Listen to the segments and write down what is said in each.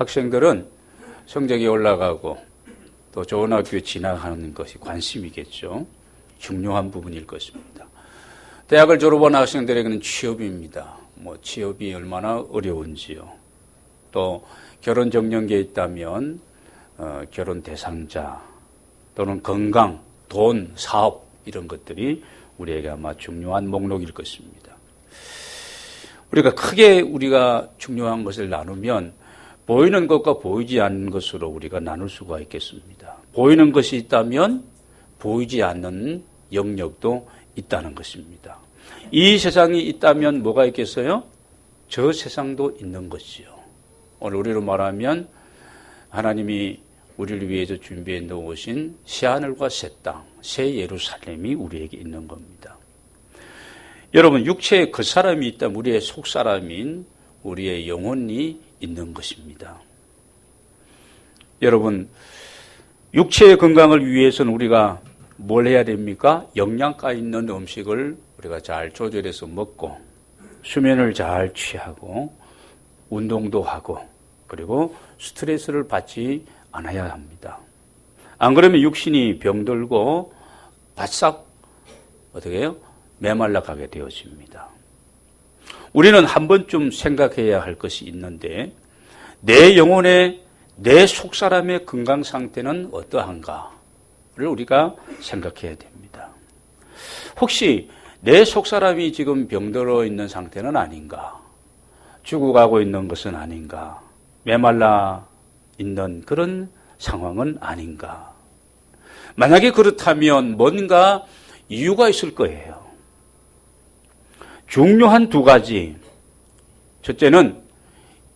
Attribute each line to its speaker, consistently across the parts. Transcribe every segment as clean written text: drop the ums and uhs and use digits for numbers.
Speaker 1: 학생들은 성적이 올라가고 또 좋은 학교에 진학하는 것이 관심이겠죠. 중요한 부분일 것입니다. 대학을 졸업한 학생들에게는 취업입니다. 취업이 얼마나 어려운지요. 또 결혼 정년기에 있다면 결혼 대상자 또는 건강, 돈, 사업 이런 것들이 우리에게 아마 중요한 목록일 것입니다. 우리가 중요한 것을 나누면 보이는 것과 보이지 않는 것으로 우리가 나눌 수가 있겠습니다. 보이는 것이 있다면 보이지 않는 영역도 있다는 것입니다. 이 세상이 있다면 뭐가 있겠어요? 저 세상도 있는 것이요. 오늘 우리로 말하면 하나님이 우리를 위해서 준비해 놓으신 새하늘과 새 땅, 새 예루살렘이 우리에게 있는 겁니다. 여러분, 육체에 그 사람이 있다면 우리의 속사람인 우리의 영혼이 있는 것입니다. 여러분, 육체의 건강을 위해서는 우리가 뭘 해야 됩니까? 영양가 있는 음식을 우리가 잘 조절해서 먹고 수면을 잘 취하고 운동도 하고 그리고 스트레스를 받지 않아야 합니다. 안 그러면 육신이 병들고 바싹 어떻게 해요? 메말라 가게 되어집니다. 우리는 한 번쯤 생각해야 할 것이 있는데 내 영혼의 내 속사람의 건강 상태는 어떠한가를 우리가 생각해야 됩니다. 혹시 내 속사람이 지금 병들어 있는 상태는 아닌가? 죽어가고 있는 것은 아닌가? 메말라 있는 그런 상황은 아닌가? 만약에 그렇다면 뭔가 이유가 있을 거예요. 중요한 두 가지. 첫째는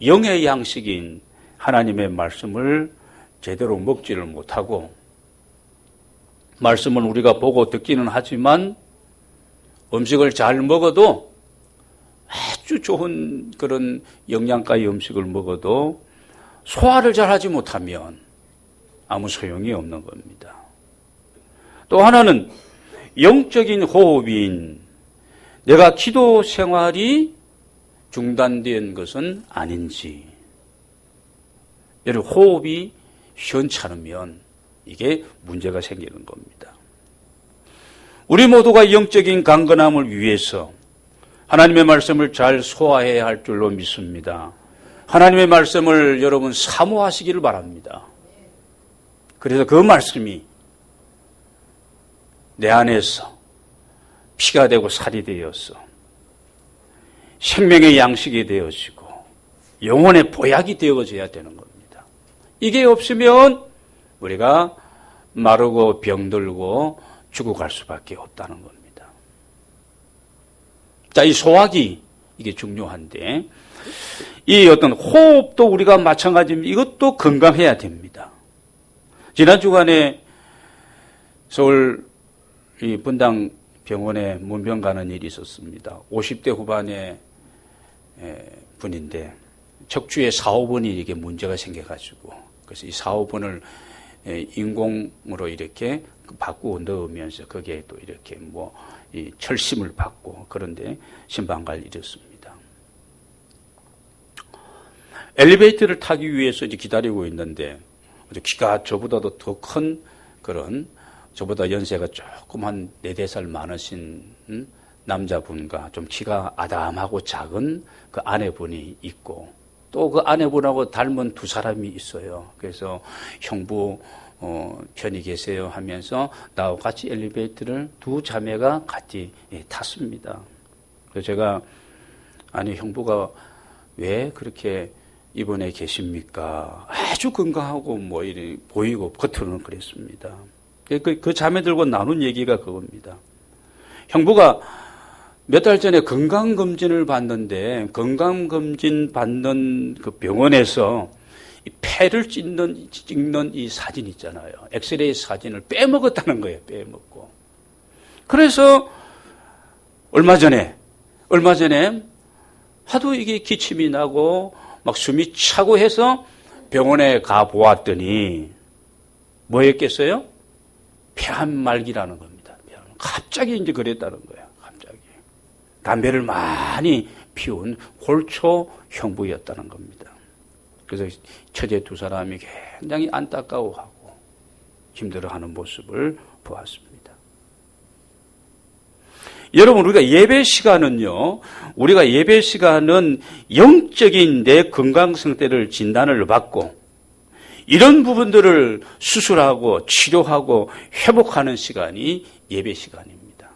Speaker 1: 영의 양식인 하나님의 말씀을 제대로 먹지를 못하고 말씀을 우리가 보고 듣기는 하지만 음식을 잘 먹어도 아주 좋은 그런 영양가의 음식을 먹어도 소화를 잘 하지 못하면 아무 소용이 없는 겁니다. 또 하나는 영적인 호흡인 내가 기도 생활이 중단된 것은 아닌지. 여러분, 호흡이 시원찮으면 이게 문제가 생기는 겁니다. 우리 모두가 영적인 강건함을 위해서 하나님의 말씀을 잘 소화해야 할 줄로 믿습니다. 하나님의 말씀을 여러분 사모하시기를 바랍니다. 그래서 그 말씀이 내 안에서 피가 되고 살이 되어서 생명의 양식이 되어지고 영혼의 보약이 되어져야 되는 겁니다. 이게 없으면 우리가 마르고 병들고 죽어갈 수밖에 없다는 겁니다. 자, 이 소화기 이게 중요한데 이 어떤 호흡도 우리가 마찬가지입니다. 이것도 건강해야 됩니다. 지난 주간에 서울 이 분당 병원에 문병 가는 일이 있었습니다. 50대 후반의 분인데 척추에 4, 5번이 이렇게 문제가 생겨가지고 그래서 이 4, 5번을 인공으로 이렇게 바꾸고 넣으면서 거기에 또 이렇게 이 철심을 받고 그런데 신방갈 일이었습니다. 엘리베이터를 타기 위해서 이제 기다리고 있는데 키가 저보다도 더 큰 그런 저보다 연세가 조금 한 4-5살 많으신 남자분과 좀 키가 아담하고 작은 그 아내분이 있고 또 그 아내분하고 닮은 두 사람이 있어요. 그래서 형부 편히 계세요 하면서 나와 같이 엘리베이터를 두 자매가 같이 탔습니다. 그래서 제가 아니 형부가 왜 그렇게 입원해 계십니까? 아주 건강하고 이렇게 보이고 겉으로는 그랬습니다. 그 자매들과 나눈 얘기가 그겁니다. 형부가 몇 달 전에 건강검진을 받는데 건강검진 받는 그 병원에서 이 폐를 찍는 이 사진 있잖아요. 엑스레이 사진을 빼먹었다는 거예요. 빼먹고. 그래서 얼마 전에 하도 이게 기침이 나고 막 숨이 차고 해서 병원에 가 보았더니 뭐였겠어요? 폐암말기라는 겁니다. 갑자기 이제 그랬다는 거예요. 갑자기. 담배를 많이 피운 골초 형부였다는 겁니다. 그래서 처제 두 사람이 굉장히 안타까워하고 힘들어하는 모습을 보았습니다. 여러분, 우리가 예배 시간은 영적인 내 건강 상태를 진단을 받고 이런 부분들을 수술하고 치료하고 회복하는 시간이 예배 시간입니다.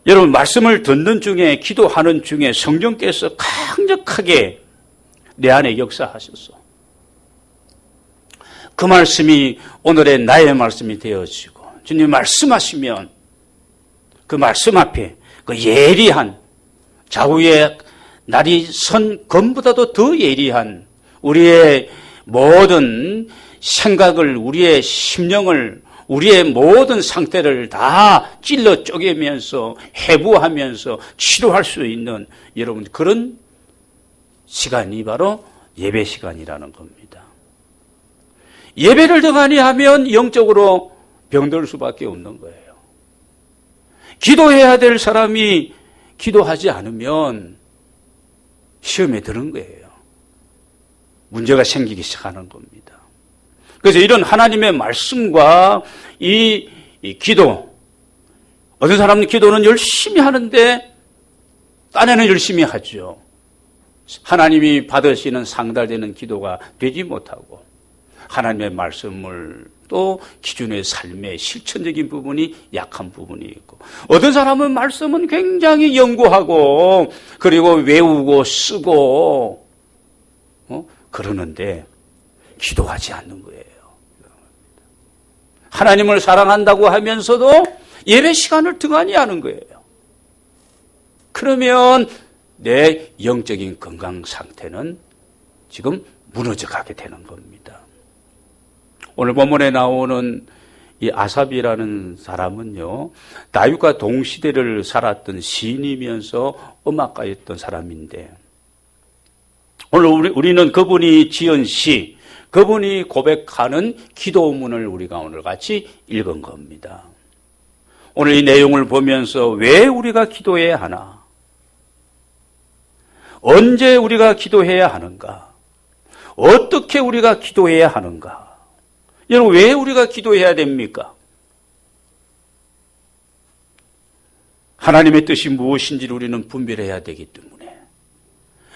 Speaker 1: 여러분, 말씀을 듣는 중에, 기도하는 중에 성령께서 강력하게 내 안에 역사하셔서 그 말씀이 오늘의 나의 말씀이 되어지고, 주님 말씀하시면 그 말씀 앞에 그 예리한, 좌우에 날이 선 검보다도 더 예리한 우리의 모든 생각을, 우리의 심령을, 우리의 모든 상태를 다 찔러 쪼개면서 해부하면서 치료할 수 있는, 여러분, 그런 시간이 바로 예배 시간이라는 겁니다. 예배를 등한히 하면 영적으로 병들 수밖에 없는 거예요. 기도해야 될 사람이 기도하지 않으면 시험에 드는 거예요. 문제가 생기기 시작하는 겁니다. 그래서 이런 하나님의 말씀과 이 기도, 어떤 사람은 기도는 열심히 하는데 딴에는 열심히 하죠. 하나님이 받으시는 상달되는 기도가 되지 못하고 하나님의 말씀을 또 기준의 삶의 실천적인 부분이 약한 부분이 있고, 어떤 사람은 말씀은 굉장히 연구하고 그리고 외우고 쓰고 그러는데 기도하지 않는 거예요. 하나님을 사랑한다고 하면서도 예배 시간을 등한히 하는 거예요. 그러면 내 영적인 건강 상태는 지금 무너져 가게 되는 겁니다. 오늘 본문에 나오는 이 아삽이라는 사람은요, 다윗과 동시대를 살았던 시인이면서 음악가였던 사람인데, 오늘 우리는 그분이 지은 시, 그분이 고백하는 기도문을 우리가 오늘 같이 읽은 겁니다. 오늘 이 내용을 보면서 왜 우리가 기도해야 하나? 언제 우리가 기도해야 하는가? 어떻게 우리가 기도해야 하는가? 여러분, 왜 우리가 기도해야 됩니까? 하나님의 뜻이 무엇인지를 우리는 분별해야 되기 때문에,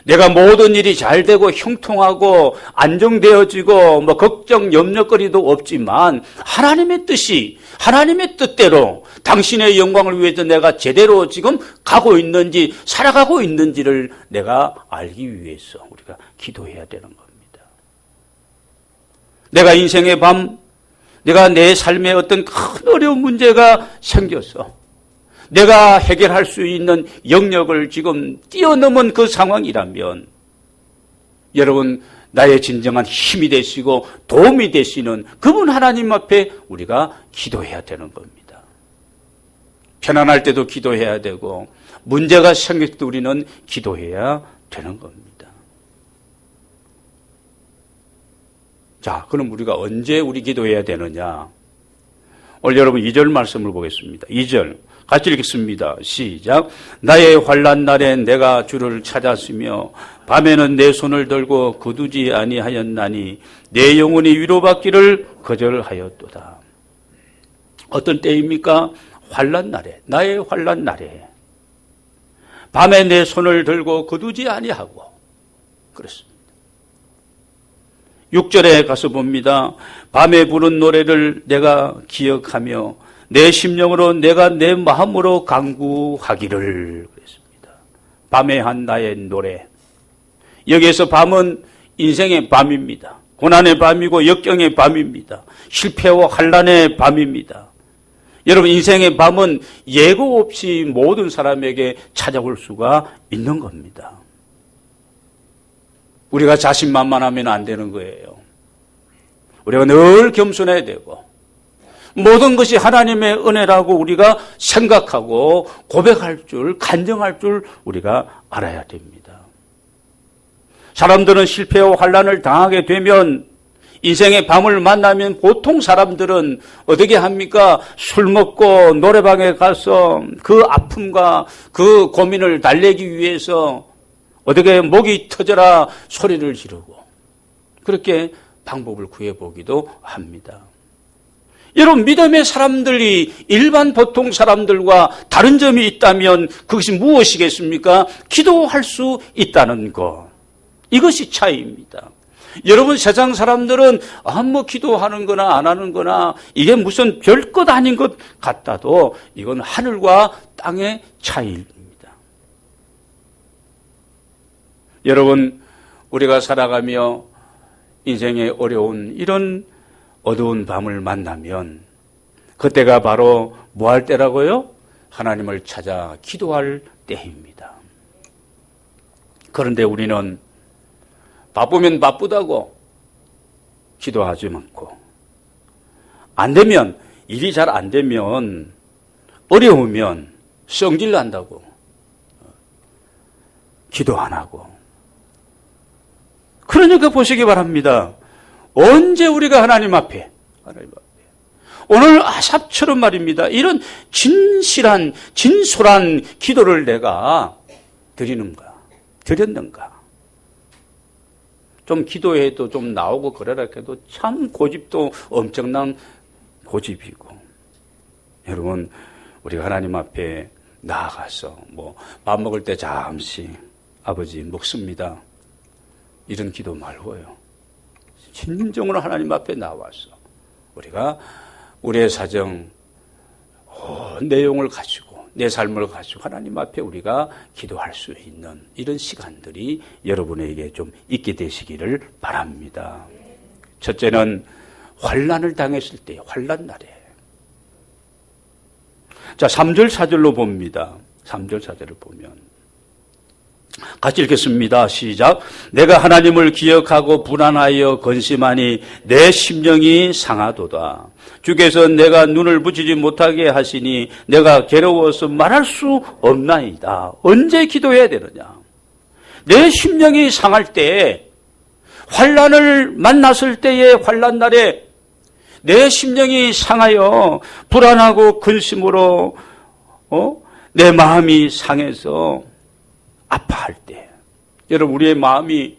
Speaker 1: 내가 모든 일이 잘 되고 형통하고 안정되어지고 걱정 염려거리도 없지만 하나님의 뜻이, 하나님의 뜻대로 당신의 영광을 위해서 내가 제대로 지금 가고 있는지 살아가고 있는지를 내가 알기 위해서 우리가 기도해야 되는 겁니다. 내가 인생의 밤, 내가 내 삶에 어떤 큰 어려운 문제가 생겨서 내가 해결할 수 있는 영역을 지금 뛰어넘은 그 상황이라면, 여러분, 나의 진정한 힘이 되시고 도움이 되시는 그분 하나님 앞에 우리가 기도해야 되는 겁니다. 편안할 때도 기도해야 되고 문제가 생길 때 우리는 기도해야 되는 겁니다. 자, 그럼 우리가 언제 우리 기도해야 되느냐? 오늘 여러분 2절 말씀을 보겠습니다. 2절 같이 읽겠습니다. 시작. 나의 환난 날에 내가 주를 찾았으며 밤에는 내 손을 들고 거두지 아니하였나니 내 영혼이 위로받기를 거절하였도다. 어떤 때입니까? 환난 날에, 나의 환난 날에 밤에 내 손을 들고 거두지 아니하고 그랬습니다. 6절에 가서 봅니다. 밤에 부른 노래를 내가 기억하며 내 심령으로 내가 내 마음으로 간구하기를 그랬습니다. 밤에 한 나의 노래. 여기에서 밤은 인생의 밤입니다. 고난의 밤이고 역경의 밤입니다. 실패와 환난의 밤입니다. 여러분, 인생의 밤은 예고 없이 모든 사람에게 찾아올 수가 있는 겁니다. 우리가 자신만만하면 안 되는 거예요. 우리가 늘 겸손해야 되고 모든 것이 하나님의 은혜라고 우리가 생각하고 고백할 줄, 간증할 줄 우리가 알아야 됩니다. 사람들은 실패와 환난을 당하게 되면, 인생의 밤을 만나면 보통 사람들은 어떻게 합니까? 술 먹고 노래방에 가서 그 아픔과 그 고민을 달래기 위해서 어떻게 목이 터져라 소리를 지르고 그렇게 방법을 구해보기도 합니다. 여러분, 믿음의 사람들이 일반 보통 사람들과 다른 점이 있다면 그것이 무엇이겠습니까? 기도할 수 있다는 것. 이것이 차이입니다. 여러분, 세상 사람들은 기도하는 거나 안 하는 거나 이게 무슨 별것 아닌 것 같다도 이건 하늘과 땅의 차이입니다. 여러분, 우리가 살아가며 인생의 어려운 이런 어두운 밤을 만나면 그때가 바로 뭐 할 때라고요? 하나님을 찾아 기도할 때입니다. 그런데 우리는 바쁘면 바쁘다고 기도하지 않고 안 되면 일이 잘 안 되면 어려우면 성질 난다고 기도 안 하고 그러니까 보시기 바랍니다. 언제 우리가 하나님 앞에 오늘 아삽처럼 말입니다. 이런 진실한 진솔한 기도를 내가 드렸는가? 좀 기도해도 좀 나오고 그러라 해도 참 고집도 엄청난 고집이고 여러분 우리가 하나님 앞에 나아가서 밥 먹을 때 잠시 아버지 먹습니다. 이런 기도 말고요. 진정으로 하나님 앞에 나와서 우리가 우리의 사정, 내용을 가지고 내 삶을 가지고 하나님 앞에 우리가 기도할 수 있는 이런 시간들이 여러분에게 좀 있게 되시기를 바랍니다. 첫째는 환난을 당했을 때 환난 날에 자 3절 4절로 봅니다. 3절 4절을 보면 같이 읽겠습니다. 시작. 내가 하나님을 기억하고 불안하여 근심하니 내 심령이 상하도다. 주께서 내가 눈을 붙이지 못하게 하시니 내가 괴로워서 말할 수 없나이다. 언제 기도해야 되느냐? 내 심령이 상할 때 환난을 만났을 때의 환난 날에 내 심령이 상하여 불안하고 근심으로 내 마음이 상해서 아파할 때 여러분 우리의 마음이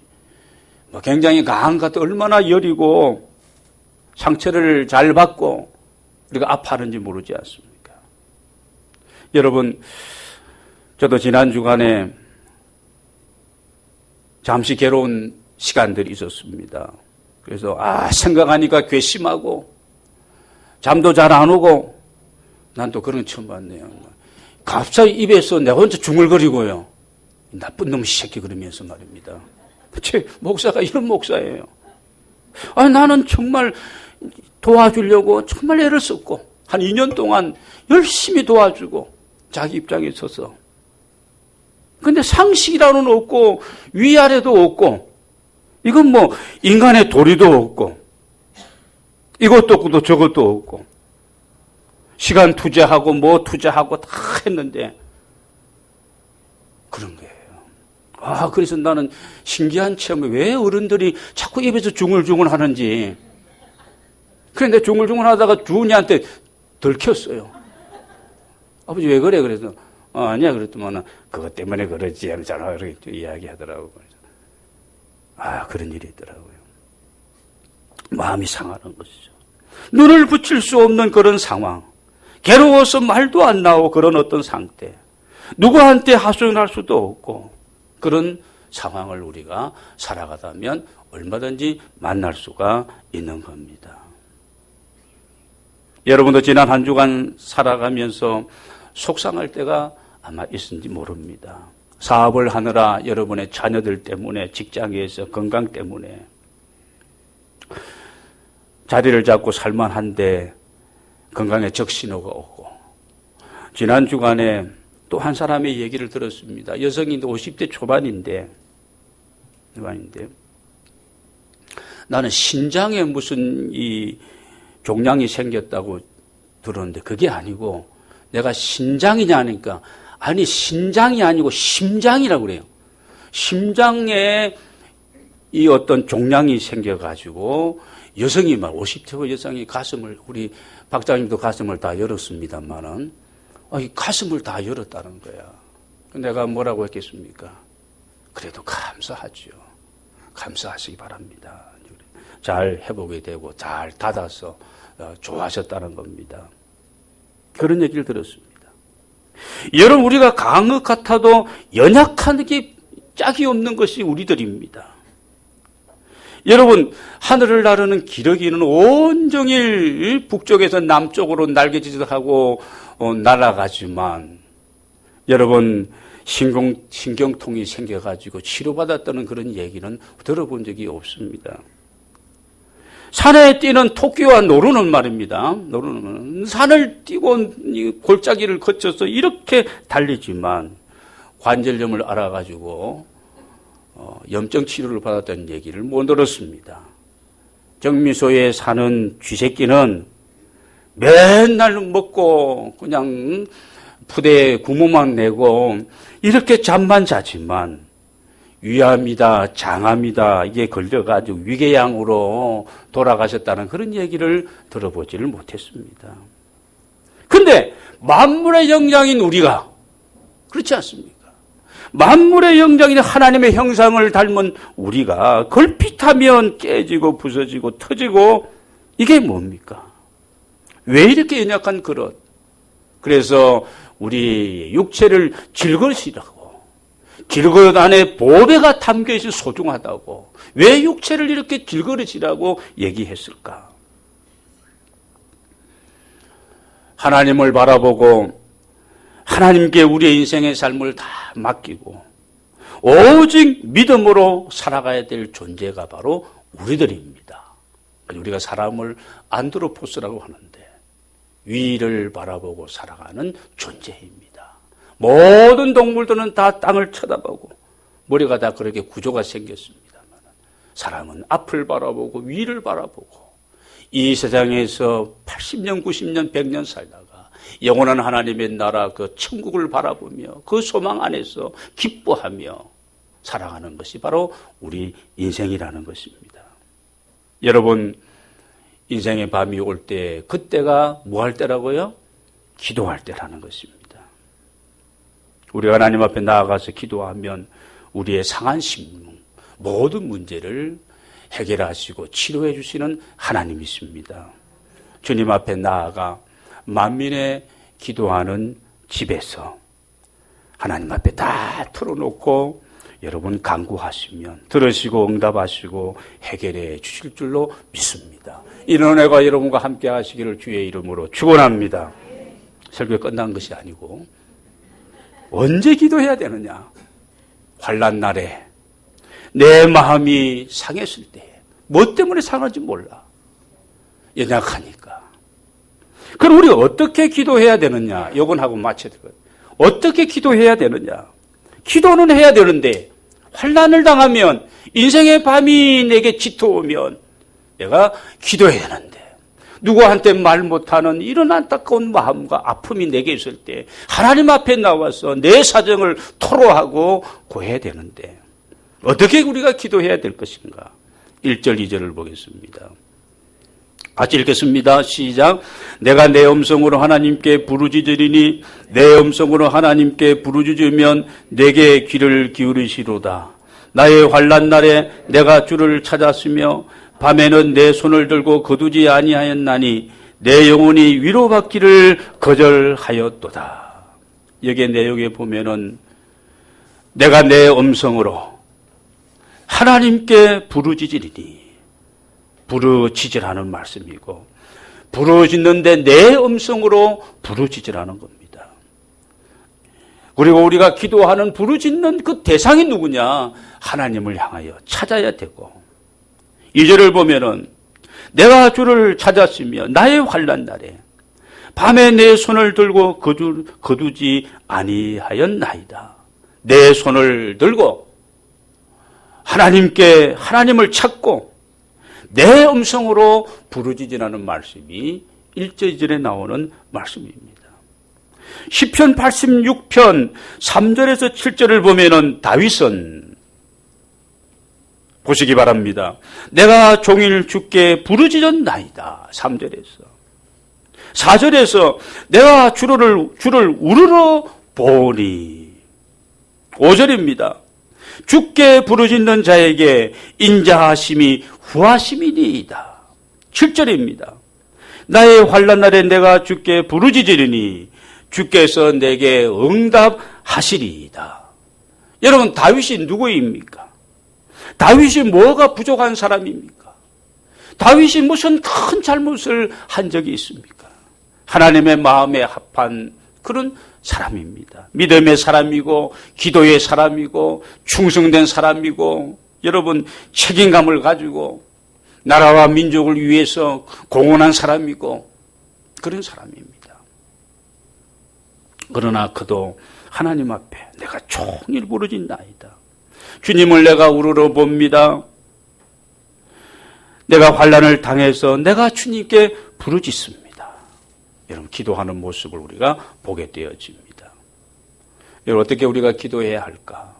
Speaker 1: 굉장히 강한 것 같아 얼마나 여리고 상처를 잘 받고 우리가 아파하는지 모르지 않습니까? 여러분 저도 지난 주간에 잠시 괴로운 시간들이 있었습니다. 그래서 생각하니까 괘씸하고 잠도 잘 안 오고 난 또 그런 거 처음 봤네요. 갑자기 입에서 내가 혼자 중얼거리고요. 나쁜 놈 새끼 그러면서 말입니다. 제 목사가 이런 목사예요. 나는 정말 도와주려고 정말 애를 썼고 한 2년 동안 열심히 도와주고 자기 입장에 서서 근데 상식이라는 없고 위아래도 없고 이건 인간의 도리도 없고 이것도 없고 저것도 없고 시간 투자하고 투자하고 다 했는데 그런 거예요. 그래서 나는 신기한 체험이 왜 어른들이 자꾸 입에서 중얼중얼 하는지. 그런데 중얼중얼 하다가 주은이한테 들켰어요. 아버지 왜 그래? 그래서 아니야. 그랬더니 그것 때문에 그러지 않잖아. 이렇게 이야기하더라고요. 그런 일이 있더라고요. 마음이 상하는 것이죠. 눈을 붙일 수 없는 그런 상황. 괴로워서 말도 안 나오고 그런 어떤 상태. 누구한테 하소연할 수도 없고 그런 상황을 우리가 살아가다면 얼마든지 만날 수가 있는 겁니다. 여러분도 지난 한 주간 살아가면서 속상할 때가 아마 있은지 모릅니다. 사업을 하느라 여러분의 자녀들 때문에 직장에서 건강 때문에 자리를 잡고 살만한데 건강에 적신호가 오고 지난 주간에 또 한 사람의 얘기를 들었습니다. 여성인데 50대 초반인데 나는 신장에 무슨 이 종양이 생겼다고 들었는데 그게 아니고 내가 신장이냐 하니까 아니 신장이 아니고 심장이라고 그래요. 심장에 이 어떤 종양이 생겨가지고 여성이 50대 여성이 가슴을 우리 박장님도 가슴을 다 열었습니다만은 이 가슴을 다 열었다는 거야. 내가 뭐라고 했겠습니까? 그래도 감사하죠. 감사하시기 바랍니다. 잘 회복이 되고 잘 닫아서 좋아하셨다는 겁니다. 그런 얘기를 들었습니다. 여러분, 우리가 강한 것 같아도 연약한 게 짝이 없는 것이 우리들입니다. 여러분, 하늘을 나르는 기러기는 온종일 북쪽에서 남쪽으로 날개짓하고 날아가지만, 여러분, 신경통이 생겨가지고 치료받았다는 그런 얘기는 들어본 적이 없습니다. 산에 뛰는 토끼와 노루는 말입니다. 노루는 산을 뛰고 골짜기를 거쳐서 이렇게 달리지만 관절염을 앓아가지고 염증 치료를 받았다는 얘기를 못 들었습니다. 정미소에 사는 쥐새끼는 맨날 먹고 그냥 푸대에 구멍만 내고 이렇게 잠만 자지만 위암이다, 장암이다, 이게 걸려가지고 위궤양으로 돌아가셨다는 그런 얘기를 들어보지를 못했습니다. 근데 만물의 영장인 우리가, 그렇지 않습니까? 만물의 영장인 하나님의 형상을 닮은 우리가 걸핏하면 깨지고 부서지고 터지고, 이게 뭡니까? 왜 이렇게 연약한 그릇? 그래서 우리 육체를 질것이라고, 질그릇 안에 보배가 담겨있어 소중하다고, 왜 육체를 이렇게 질그릇이라고 얘기했을까? 하나님을 바라보고 하나님께 우리의 인생의 삶을 다 맡기고 오직 믿음으로 살아가야 될 존재가 바로 우리들입니다. 우리가 사람을 안드로포스라고 하는데 위를 바라보고 살아가는 존재입니다. 모든 동물들은 다 땅을 쳐다보고 머리가 다 그렇게 구조가 생겼습니다만, 사람은 앞을 바라보고 위를 바라보고 이 세상에서 80년, 90년, 100년 살다가 영원한 하나님의 나라 그 천국을 바라보며 그 소망 안에서 기뻐하며 살아가는 것이 바로 우리 인생이라는 것입니다. 여러분, 인생의 밤이 올 때, 그때가 뭐 할 때라고요? 기도할 때라는 것입니다. 우리가 하나님 앞에 나아가서 기도하면 우리의 상한 심령, 모든 문제를 해결하시고 치료해 주시는 하나님이십니다. 주님 앞에 나아가 만민의 기도하는 집에서 하나님 앞에 다 털어놓고 여러분 간구하시면 들으시고 응답하시고 해결해 주실 줄로 믿습니다. 이런 은혜가 여러분과 함께 하시기를 주의 이름으로 축원합니다. 설교 끝난 것이 아니고 언제 기도해야 되느냐? 환난 날에 내 마음이 상했을 때, 뭐 때문에 상한지 몰라. 연약하니까. 그럼 우리가 어떻게 기도해야 되느냐? 이건 하고 마쳐야 되거든요. 어떻게 기도해야 되느냐? 기도는 해야 되는데 환난을 당하면, 인생의 밤이 내게 짙어오면 내가 기도해야 되는데, 누구한테 말 못하는 이런 안타까운 마음과 아픔이 내게 있을 때 하나님 앞에 나와서 내 사정을 토로하고 고해야 되는데 어떻게 우리가 기도해야 될 것인가? 1절, 2절을 보겠습니다. 같이 읽겠습니다. 시작. 내가 내 음성으로 하나님께 부르짖으리니 내 음성으로 하나님께 부르짖으면 내게 귀를 기울이시로다. 나의 환난 날에 내가 주를 찾았으며 밤에는 내 손을 들고 거두지 아니하였나니 내 영혼이 위로받기를 거절하였도다. 여기에 내용에 보면은 내가 내 음성으로 하나님께 부르짖으리니, 부르짖으라는 말씀이고, 부르짖는데 내 음성으로 부르짖으라는 겁니다. 그리고 우리가 기도하는 부르짖는 그 대상이 누구냐? 하나님을 향하여 찾아야 되고, 2절을 보면은 내가 주를 찾았으며 나의 환난 날에 밤에 내 손을 들고 거두지 아니하였나이다. 내 손을 들고 하나님을 찾고 내 음성으로 부르짖으라는 말씀이 1절, 2절에 나오는 말씀입니다. 시편 86편 3절에서 7절을 보면은 다윗은 보시기 바랍니다. 내가 종일 주께 부르짖었나이다. 3절에서. 4절에서 내가 주를 우러러 보니. 5절입니다. 주께 부르짖는 자에게 인자하심이 후하심이니이다. 7절입니다. 나의 환난 날에 내가 주께 부르짖으리니 주께서 내게 응답하시리이다. 여러분, 다윗이 누구입니까? 다윗이 뭐가 부족한 사람입니까? 다윗이 무슨 큰 잘못을 한 적이 있습니까? 하나님의 마음에 합한 그런 사람입니다. 믿음의 사람이고 기도의 사람이고 충성된 사람이고 여러분 책임감을 가지고 나라와 민족을 위해서 공헌한 사람이고 그런 사람입니다. 그러나 그도 하나님 앞에 내가 종일 부르짖나이다. 주님을 내가 우러러 봅니다. 내가 환난을 당해서 내가 주님께 부르짖습니다. 여러분, 기도하는 모습을 우리가 보게 되어집니다. 여러분, 어떻게 우리가 기도해야 할까?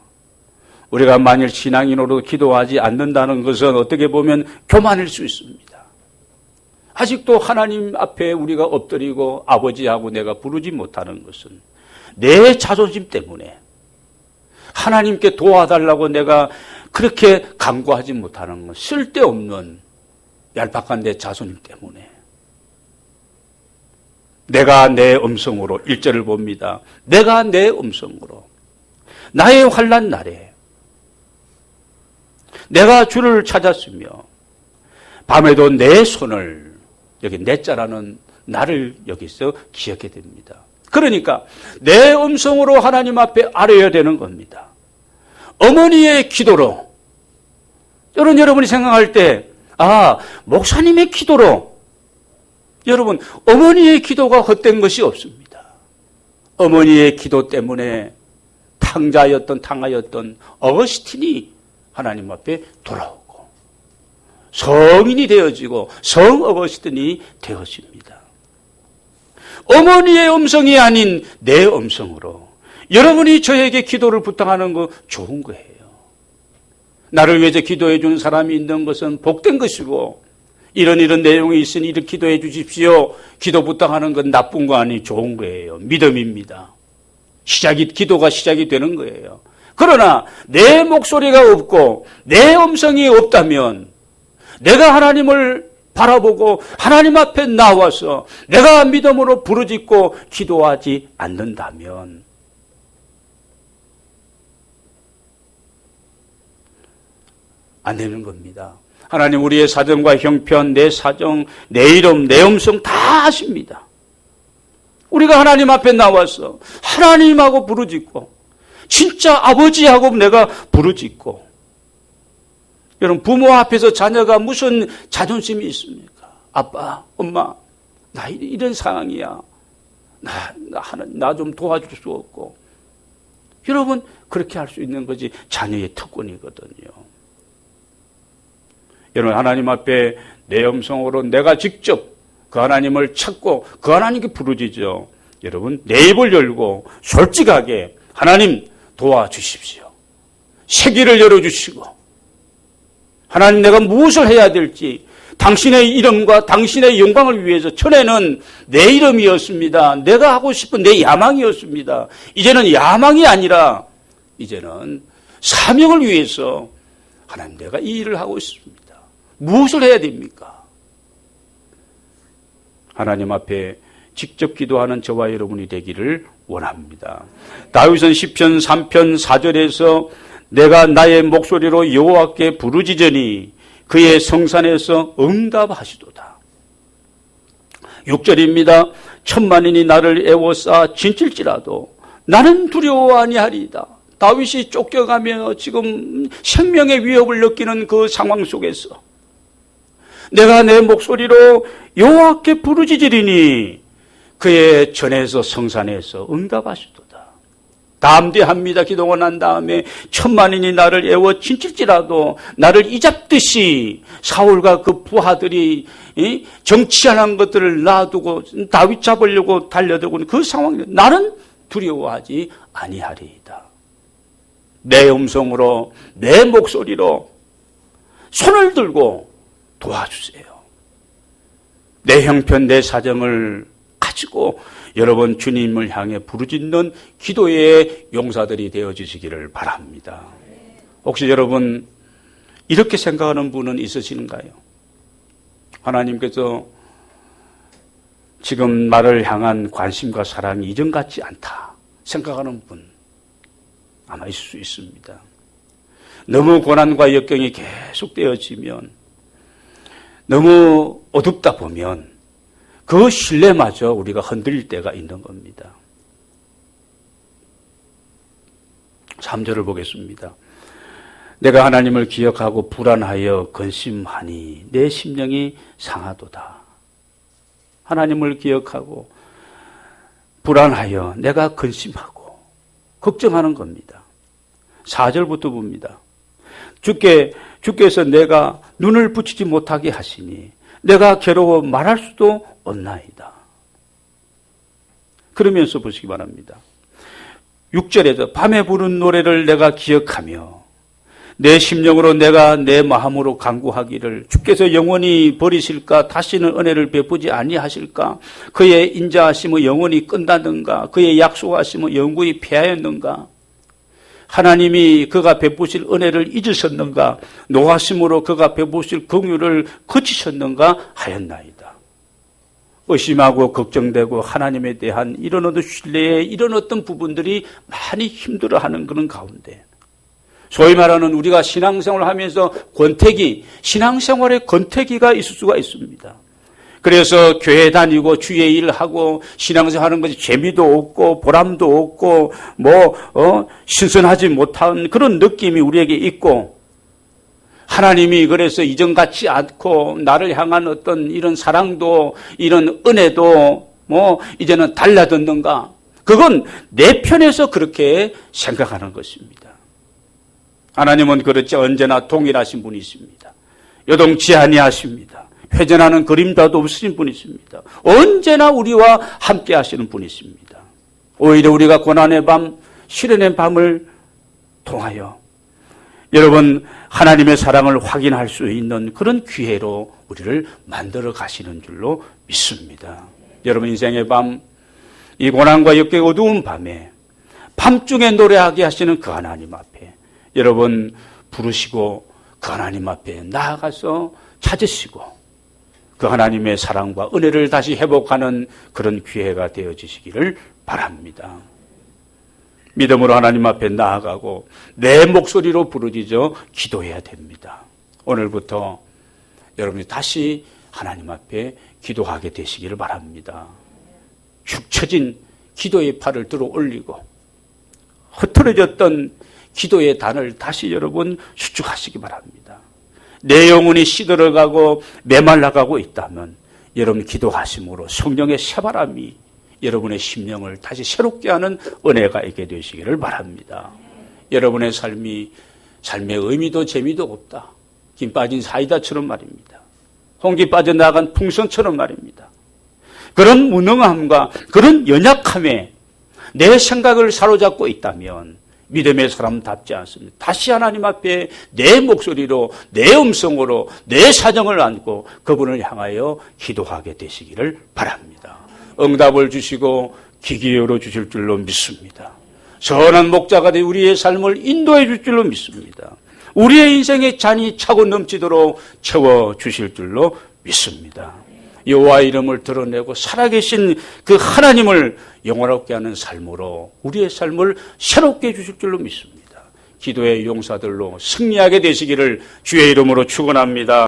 Speaker 1: 우리가 만일 신앙인으로 기도하지 않는다는 것은 어떻게 보면 교만일 수 있습니다. 아직도 하나님 앞에 우리가 엎드리고 아버지하고 내가 부르지 못하는 것은 내 자존심 때문에 하나님께 도와달라고 내가 그렇게 간구하지 못하는 것, 쓸데없는 얄팍한 내 자존심 때문에 내가 내 음성으로 1절을 봅니다. 내가 내 음성으로 나의 환난 날에 내가 주를 찾았으며 밤에도 내 손을 여기 내 자라는 나를 여기서 기억해 됩니다. 그러니까 내 음성으로 하나님 앞에 아뢰어야 되는 겁니다. 어머니의 기도로 여러분이 생각할 때 목사님의 기도로 여러분 어머니의 기도가 헛된 것이 없습니다. 어머니의 기도 때문에 탕하였던 어거스틴이 하나님 앞에 돌아오고 성인이 되어지고 성 어거스틴이 되어집니다. 어머니의 음성이 아닌 내 음성으로 여러분이 저에게 기도를 부탁하는 거 좋은 거예요. 나를 위해서 기도해 주는 사람이 있는 것은 복된 것이고 이런 내용이 있으니 이렇게 기도해 주십시오. 기도 부탁하는 건 나쁜 거 아니 좋은 거예요. 믿음입니다. 기도가 시작이 되는 거예요. 그러나 내 목소리가 없고 내 음성이 없다면 내가 하나님을 바라보고 하나님 앞에 나와서 내가 믿음으로 부르짖고 기도하지 않는다면 안 되는 겁니다. 하나님 우리의 사정과 형편, 내 사정, 내 이름, 내 음성 다 아십니다. 우리가 하나님 앞에 나와서 하나님하고 부르짖고 진짜 아버지하고 내가 부르짖고 여러분 부모 앞에서 자녀가 무슨 자존심이 있습니까? 아빠, 엄마, 나 이런 상황이야. 나 좀 도와줄 수 없고. 여러분 그렇게 할 수 있는 것이 자녀의 특권이거든요. 여러분 하나님 앞에 내 음성으로 내가 직접 그 하나님을 찾고 그 하나님께 부르짖죠. 여러분 내 입을 열고 솔직하게 하나님 도와주십시오. 세계를 열어주시고 하나님 내가 무엇을 해야 될지 당신의 이름과 당신의 영광을 위해서 전에는 내 이름이었습니다. 내가 하고 싶은 내 야망이었습니다. 이제는 야망이 아니라 이제는 사명을 위해서 하나님 내가 이 일을 하고 있습니다. 무엇을 해야 됩니까? 하나님 앞에 직접 기도하는 저와 여러분이 되기를 원합니다. 다윗은 시편 3편 4절에서 내가 나의 목소리로 여호와께 부르짖으니 그의 성산에서 응답하시도다. 6절입니다. 천만인이 나를 애워싸 진칠지라도 나는 두려워 아니하리이다. 다윗이 쫓겨가며 지금 생명의 위협을 느끼는 그 상황 속에서 내가 내 목소리로 여호와께 부르짖으리니 그의 전에서 성산에서 응답하시도다. 담대합니다. 기도가 난 다음에 천만인이 나를 애워 진칠지라도 나를 이잡듯이 사울과 그 부하들이 정치하는 것들을 놔두고 다윗 잡으려고 달려들고 그 상황에 나는 두려워하지 아니하리이다. 내 음성으로 내 목소리로 손을 들고 도와주세요. 내 형편 내 사정을 가지고 여러분 주님을 향해 부르짖는 기도의 용사들이 되어주시기를 바랍니다. 혹시 여러분 이렇게 생각하는 분은 있으신가요? 하나님께서 지금 나를 향한 관심과 사랑이 이전 같지 않다 생각하는 분 아마 있을 수 있습니다. 너무 고난과 역경이 계속되어지면, 너무 어둡다 보면 그 신뢰마저 우리가 흔들릴 때가 있는 겁니다. 3절을 보겠습니다. 내가 하나님을 기억하고 불안하여 근심하니 내 심령이 상하도다. 하나님을 기억하고 불안하여 내가 근심하고 걱정하는 겁니다. 4절부터 봅니다. 주께서 내가 눈을 붙이지 못하게 하시니 내가 괴로워 말할 수도 없나이다. 그러면서 보시기 바랍니다. 6절에서 밤에 부른 노래를 내가 기억하며 내 심령으로 내가 내 마음으로 간구하기를 주께서 영원히 버리실까? 다시는 은혜를 베푸지 아니하실까? 그의 인자하심은 영원히 끝나는가? 그의 약속하심은 영구히 패하였는가? 하나님이 그가 베푸실 은혜를 잊으셨는가? 노하심으로 그가 베푸실 긍휼을 그치셨는가 하였나이다. 의심하고 걱정되고 하나님에 대한 이런 어떤 신뢰에 이런 어떤 부분들이 많이 힘들어하는 그런 가운데, 소위 말하는 우리가 신앙생활을 하면서 신앙생활에 권태기가 있을 수가 있습니다. 그래서 교회 다니고 주의 일을 하고 신앙생활하는 것이 재미도 없고 보람도 없고 신선하지 못한 그런 느낌이 우리에게 있고, 하나님이 그래서 이전 같지 않고 나를 향한 어떤 이런 사랑도 이런 은혜도 이제는 달라졌는가? 그건 내 편에서 그렇게 생각하는 것입니다. 하나님은 그렇지 언제나 동일하신 분이십니다. 요동치 아니하십니다. 회전하는 그림자도 없으신 분이십니다. 언제나 우리와 함께 하시는 분이십니다. 오히려 우리가 고난의 밤, 시련의 밤을 통하여 여러분 하나님의 사랑을 확인할 수 있는 그런 기회로 우리를 만들어 가시는 줄로 믿습니다. 여러분 인생의 밤, 이 고난과 역경의 어두운 밤에 밤중에 노래하게 하시는 그 하나님 앞에 여러분 부르시고 그 하나님 앞에 나아가서 찾으시고 그 하나님의 사랑과 은혜를 다시 회복하는 그런 기회가 되어지시기를 바랍니다. 믿음으로 하나님 앞에 나아가고 내 목소리로 부르짖어 기도해야 됩니다. 오늘부터 여러분이 다시 하나님 앞에 기도하게 되시기를 바랍니다. 축 처진 기도의 팔을 들어 올리고 흐트러졌던 기도의 단을 다시 여러분 수축하시기 바랍니다. 내 영혼이 시들어가고 메말라가고 있다면 여러분 기도하심으로 성령의 새바람이 여러분의 심령을 다시 새롭게 하는 은혜가 있게 되시기를 바랍니다. 여러분의 삶의 의미도 재미도 없다. 김 빠진 사이다처럼 말입니다. 홍기 빠져나간 풍선처럼 말입니다. 그런 무능함과 그런 연약함에 내 생각을 사로잡고 있다면 믿음의 사람답지 않습니다. 다시 하나님 앞에 내 목소리로 내 음성으로 내 사정을 안고 그분을 향하여 기도하게 되시기를 바랍니다. 응답을 주시고 귀 열어 주실 줄로 믿습니다. 선한 목자가 되 우리의 삶을 인도해 줄 줄로 믿습니다. 우리의 인생의 잔이 차고 넘치도록 채워 주실 줄로 믿습니다. 여호와 이름을 드러내고 살아계신 그 하나님을 영원하게 하는 삶으로 우리의 삶을 새롭게 해주실 줄로 믿습니다. 기도의 용사들로 승리하게 되시기를 주의 이름으로 축원합니다.